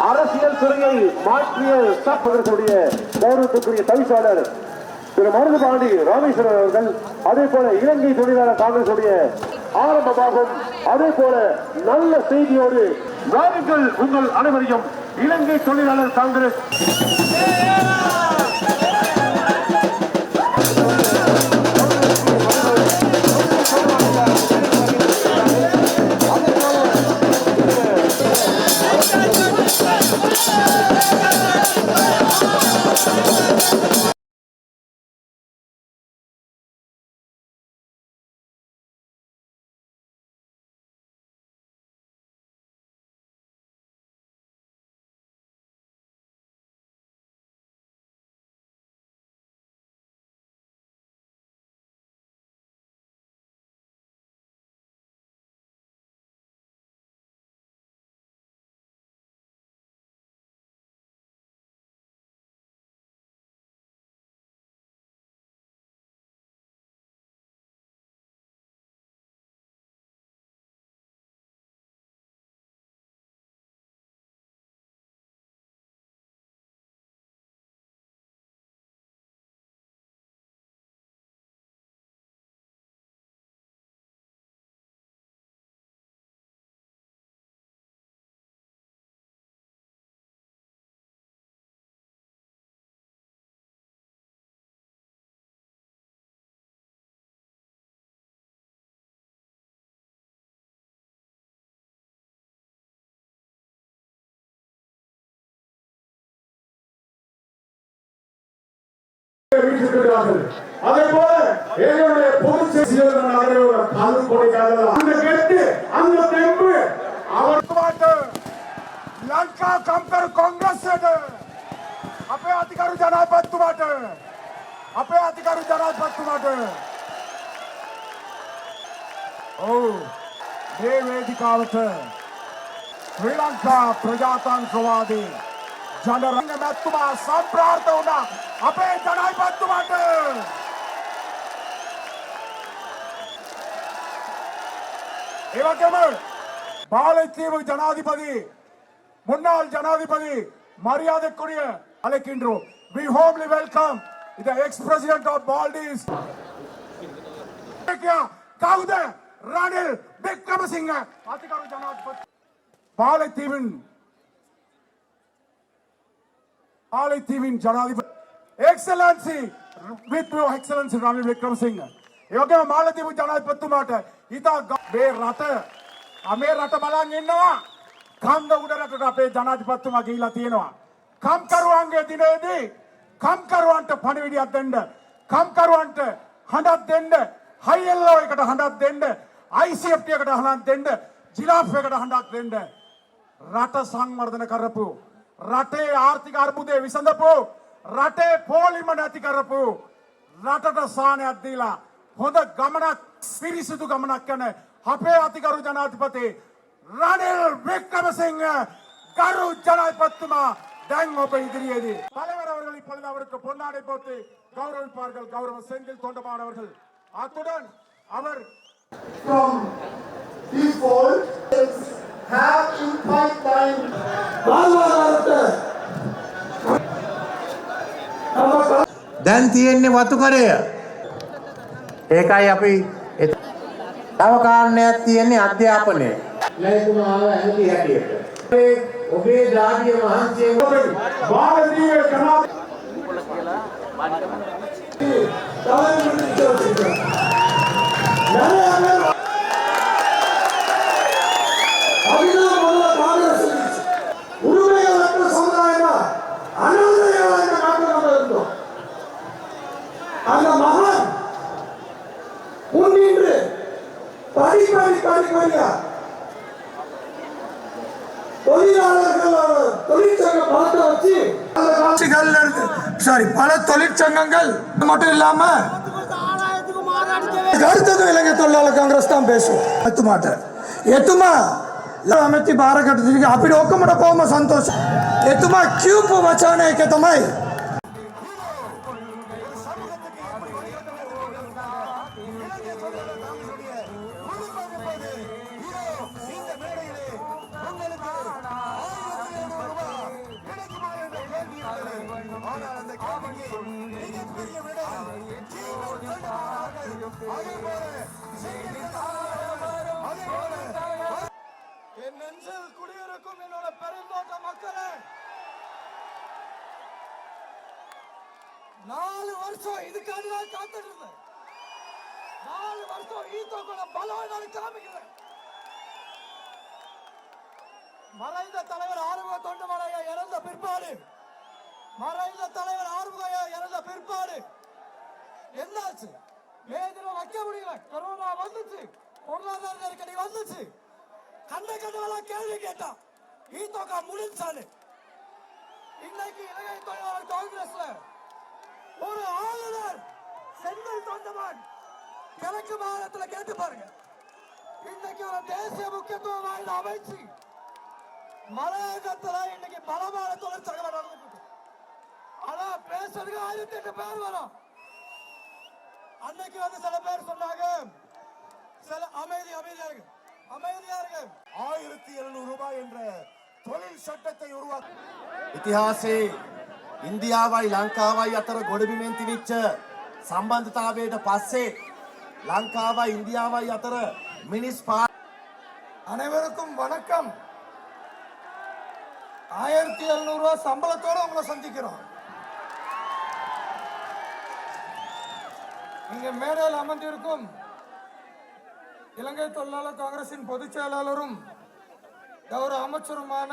அரசியல் துறையை மாற்றிய சட்டத்தினுடைய கௌரவத்துக்குரிய தவிசாளர் திரு மருதுபாண்டி ராமேஸ்வரன் அவர்கள், அதே போல இலங்கை தொழிலாளர் காங்கிரசுடைய ஆரம்பமாகும். அதே போல நல்ல செய்தியோடு வாருங்கள் உங்கள் அனைவரையும் இலங்கை தொழிலாளர் காங்கிரஸ் அதே போல எங்களுடைய பொதுச் செயலாளர் காது கொடுக்காத அந்த கெட்டு அந்த தெம்பு அவர் லங்கா கம்பர் कांग्रेस අපේ අධිකාරු ජනාධිපතිතුමාට මේ වේදිකාවට ශ්‍රී ලංකා ප්‍රජාතන්ත්‍රවාදී ජනරංග මැතිතුමා සම්ප්‍රාර්ථ වුණා අපේ ජනාධිපතිතුමාට. ඒ වගේම பாலத்தீவு ஜனாதிபதி முன்னாள் ஜனாதிபதி மரியாதைக்குரிய அழைக்கின்றோம். We warmly welcome the ex-president of Maldives கவுத Ranil Wickremesinghe அதிகார ஜனாதிபதி பாலத்தீவின் ஜனாதிபதி excellency with your excellency Ranil Wickremesinghe. ඒ වගේම මාලදීපු ජනාධිපතිතුමාට ඉතා මේ රට බලන් ඉන්නවා. කන්ද උඩ රටට අපේ ජනාධිපතිතුමා ගිහිලා තියෙනවා. කම්කරුවන්ගේ දිනේදී කම්කරුවන්ට පණිවිඩයක් දෙන්න, කම්කරුවන්ට හඬක් දෙන්න, හයිඑල්ஓ එකට හඬක් දෙන්න, ICFT එකට හඬක් දෙන්න, ජිලාෆ් එකට හඬක් දෙන්න. රට සංවර්ධන කරපු, රටේ ආර්ථික අර්බුදේ විසඳපු, රටේ පොලිම නැති කරපු, රටට සානයක් දීලා හොඳ ගමනක්, පිරිසිදු ගමනක් යන අපේ අතිගරු ජනාධිපති ரணில் விக்ரமசிங்க கரு ஜனாதிபதித்துமா දැන් ඔබ ඉදිරියේදී தலைவர் அவர்கள் இப்பொழுது அவருக்கு பொன்னாடை போட்டு கௌரவிப்பார்கள். கௌரவ செந்தில் தொண்டமான் அவர்கள். அத்துடன் அவர் from default have in pipeline දැන් තියෙන්නේ වතු කරය. ඒකයි අපි තව කාරණයක් තියෙන්නේ අධ්‍යාපනය. ලැබුණාව ඇති හැටියට. ඔබේ ජාතිය මහන්සිය ಭಾರತೀಯ ජනාධිපති பல தொழிற்சங்கங்கள் மட்டும் இல்லாம அடுத்தது இலங்கை தொழிலாளர் காங்கிரஸ் தான் பேசுவோம். එතුමා ඇමති භාරකට දිග අපිට ඔක්කොමට කොහොම සන්තෝෂයි. එතුමා කියපු වචන එක තමයි மிகப்பெரிய விடை. அதே போல என் நெஞ்சில் குடியிருக்கும் என்னோட பெருந்தோட்ட மக்களே, 4 வருஷம் இதுக்காக தான் காத்துட்டு இருந்தேன். 4 வருஷம் ஈத்தோட பலம் நான் காமிக்கிறேன். மறைந்த தலைவர் ஆறுமுக தொண்டமலையை இறந்த பிற்பாடு, மறைந்த தலைவர் ஆறுமுகையா இறந்த பிற்பாடு என்னாச்சு? வேதனை வைக்க முடியல. கொரோனா வந்துச்சு, பொருளாதார நெருக்கடி வந்துச்சு. கண்டவெல்லாம் கேள்வி கேட்டான், ஈத்தோகா முடிஞ்சானு. இன்னைக்கு இலங்கை தொழிலாளர் காங்கிரஸ்ல ஒரு ஆளுநர் செந்தில் தொண்டமான் கிழக்கு மாநிலத்தில் கேட்டு பாருங்க. இன்னைக்கு ஒரு தேசிய முக்கியத்துவம் வாய்ந்த அமைச்சு மலையகத்துல இன்னைக்கு பலமான தொழிற்சங்கம் நடந்துட்டு இருக்கு. ஆனா பேசுறதுக்கு 1008 பேர் வரும். அன்னைக்கு வந்து சில பேர் சொன்னாங்க, சில அமைதியா இருக்கு, அமைதியா இருக்கு. 1700 ரூபாய் என்ற தொழில் சட்டத்தை உருவாக்க ඉතිහාසයේ ඉන්දියාවයි ලංකාවයි අතර ගොඩබිමෙන් තිබිච්ච සම්බන්ධතාවයට පස්සේ ලංකාවයි ඉන්දියාවයි අතර මිනිස් அனைவருக்கும் வணக்கம். 1700 ரூபாய் சம்பளத்தோட உங்களை சந்திக்கிறோம். இங்க மேடையில் அமர்ந்திருக்கும் இலங்கை தொழிலாளர் காங்கிரசின் பொதுச் செயலாளரும் கௌரவ அமைச்சருமான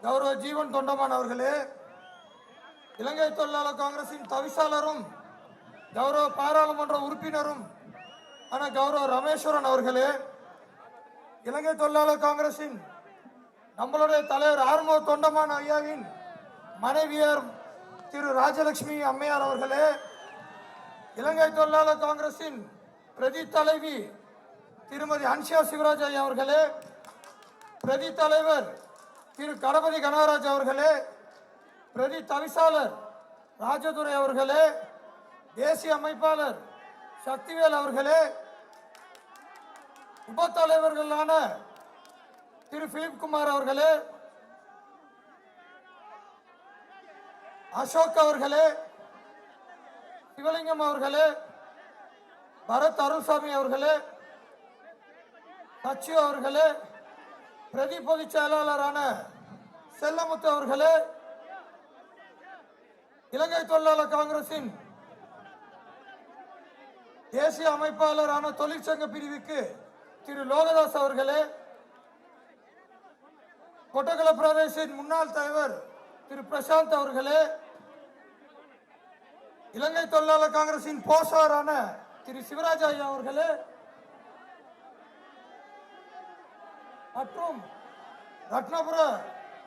கௌரவ ஜீவன் தொண்டமான் அவர்களே, இலங்கை தொழிலாளர் காங்கிரசின் தவிசாளரும் கௌரவ பாராளுமன்ற உறுப்பினரும் ஆன கௌரவ ரமேஸ்வரன் அவர்களே, இலங்கை தொழிலாளர் காங்கிரசின் நம்மளுடைய தலைவர் ஆறுமுக தொண்டமான் ஐயாவின் மனைவியர் திரு ராஜலட்சுமி அம்மையார் அவர்களே, இலங்கை தொழிலாளர் காங்கிரசின் பிரதி தலைவி திருமதி அன்ஷியா சிவராஜ் ஐயா அவர்களே, பிரதி தலைவர் திரு கணபதி கனகராஜ் அவர்களே, பிரதி தவிசாளர் ராஜதுரை அவர்களே, தேசிய அமைப்பாளர் சக்திவேல் அவர்களே, உப தலைவர்களான திரு பிலிப் குமார் அவர்களே, அசோக் அவர்களே, சிவலிங்கம் அவர்களே, பரத் அருள்சாமி அவர்களே, சச்சு அவர்களே, பிரதி பொதுச் செயலாளரான செல்லமுத்து அவர்களே, இலங்கை தொழிலாளர் காங்கிரசின் தேசிய அமைப்பாளரான தொழிற்சங்க பிரிவுக்கு திரு லோகதாஸ் அவர்களே, கொட்டகல பிரதேசின் முன்னாள் தலைவர் திரு பிரசாந்த் அவர்களே, இலங்கை தொழிலாளர் காங்கிரசின் போசாரான திரு சிவராஜ் ஐயா அவர்களே மற்றும் ரத்னபுர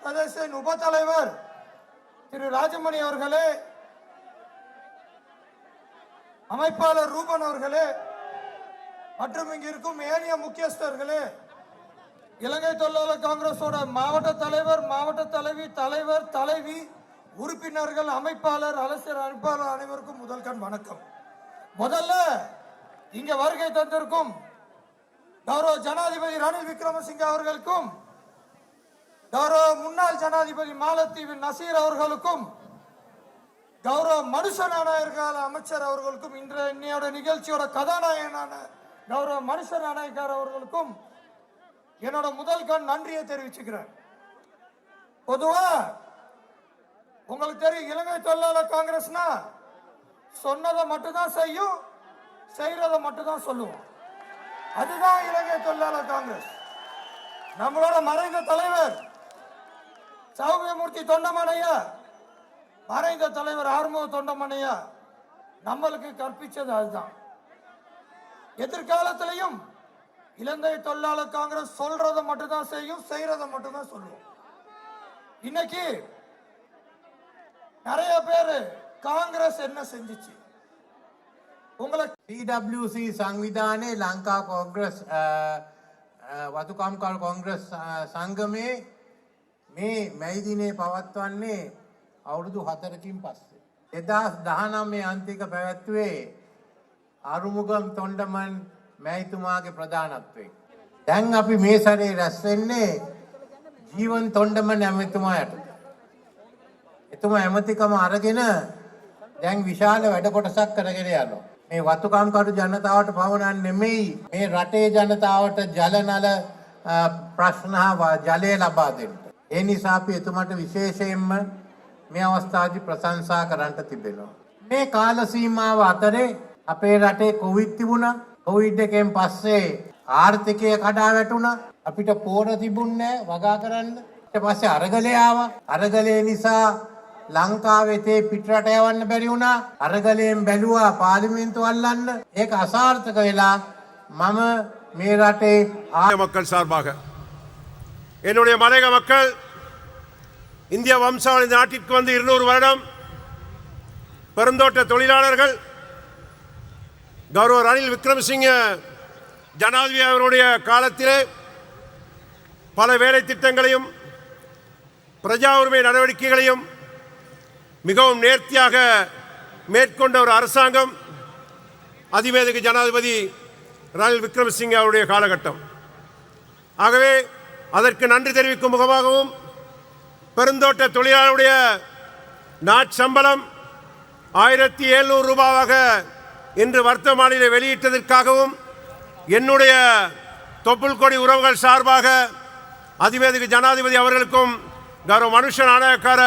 பிரதேசின் உப தலைவர் திரு ராஜமணி அவர்களே, அமைப்பாளர் ரூபன் அவர்களே மற்றும் இங்கு இருக்கும் ஏனைய முக்கியஸ்தர்களே, இலங்கை தொழிலாளர் காங்கிரஸோட மாவட்ட தலைவர், மாவட்ட தலைவி, தலைவர், தலைவி, உறுப்பினர்கள், அமைப்பாளர், அரசியல் அமைப்பாளர் அனைவருக்கும் முதல்கண் வணக்கம். முதல்ல இங்க வருகை தந்திருக்கும் கௌரவ ஜனாதிபதி ரணில் விக்ரமசிங்க அவர்களுக்கும், கௌரவ முன்னாள் ஜனாதிபதி மாலத்தீவு நசீர் அவர்களுக்கும், கௌரவ மனுஷ நாணயக்கார அமைச்சர் அவர்களுக்கும், இன்னையோட நிகழ்ச்சியோட கதாநாயகனான கௌரவ மனுஷ நாணயக்கார் அவர்களுக்கும் என்னோட முதல் கண் நன்றியை தெரிவிச்சுக்கிறேன். பொதுவா உங்களுக்கு தெரியும், இலங்கை தொழிலாளர் காங்கிரஸ்னா சொன்னதை மட்டும்தான் செய்யும், செய்யறதை மட்டும்தான் சொல்லுவோம். அதுதான் இலங்கை தொழிலாளர் காங்கிரஸ். நம்மளோட மறைந்த தலைவர் சௌமியமூர்த்தி தொண்டமனையா, மறைந்த தலைவர் ஆறுமுக தொண்டமனையா நம்மளுக்கு கற்பிச்சது அதுதான். எதிர்காலத்திலையும் இலங்கை தொழிலாளர் காங்கிரஸ் சொல்றதை மட்டும்தான் செய்யும், செய்யறதை மட்டும்தான் சொல்லுவோம். இன்னைக்கு நிறைய பேரு காங்கிரஸ் என்ன செஞ்சிச்சு உங்களுக்கு TWC සංවිධානයේ ලංකා කොංග්‍රස් වතුකම්කල් කොංග්‍රස් සංගමේ මේ මැයි දිනේ පවත්වන්නේ අවුරුදු 4කින් පස්සේ 2019 අන්තික පැවැත්වුවේ අරුමුගම් තොණ්ඩමන් මැයිතුමාගේ ප්‍රධානත්වයෙන්. දැන් අපි මේ සැරේ රැස් වෙන්නේ ජීවන් තොණ්ඩමන් ඇමතිතුමා යටතේ. එතුමා ඇමතිකම අරගෙන දැන් විශාල වැඩ කොටසක් කරගෙන යනවා. මේ වතුකම්කරු ජනතාවට පවණක් නෙමෙයි මේ රටේ ජනතාවට ජල නල ප්‍රශ්න හා ජලය ලබා දෙන්න. ඒ නිසා අපි එතුමාට විශේෂයෙන්ම මේ අවස්ථාවේදී ප්‍රශංසා කරන්නට තිබෙනවා. මේ කාල සීමාව අතරේ අපේ රටේ කොවිඩ් තිබුණා. කොවිඩ් එකෙන් පස්සේ ආර්ථිකය කඩා වැටුණා. අපිට පෝර තිබුණේ වගා කරන්න. ඊට පස්සේ අරගලය ආවා. අරගලය නිසා ලංකාවේ තේ පිටරට යවන්න බැරි වුණා. අරගලයෙන් බැලුවා පාර්ලිමේන්තුව අල්ලන්න. ඒක අසාර්ථක වෙලා මම මේ රටේ மக்கள் சார்பாக என்னுடைய மலையக மக்கள் இந்திய வம்சாவளி இந்த நாட்டிற்கு வந்து 200 வருடம் பெருந்தோட்ட தொழிலாளர்கள் கௌரவ ரணில் விக்ரமசிங்க ஜனாதிபதி அவருடைய காலத்திலே பல வேலை திட்டங்களையும் பிரஜா உரிமை நடவடிக்கைகளையும் மிகவும் நேர்த்தியாக மேற்கொண்ட ஒரு அரசாங்கம் அதிவேதிக ஜனாதிபதி ரணில் விக்ரமசிங்க அவருடைய காலகட்டம். ஆகவே அதற்கு நன்றி தெரிவிக்கும் முகமாகவும் பெருந்தோட்ட தொழிலாளருடைய நாட்சம்பளம் 1700 ரூபாவாக இன்று வர்த்தமானிலே வெளியிட்டதற்காகவும் என்னுடைய தொப்புள் கொடி உறவுகள் சார்பாக அதிவேதிக ஜனாதிபதி அவர்களுக்கும் கௌரவ மனுஷ நாணயக்கார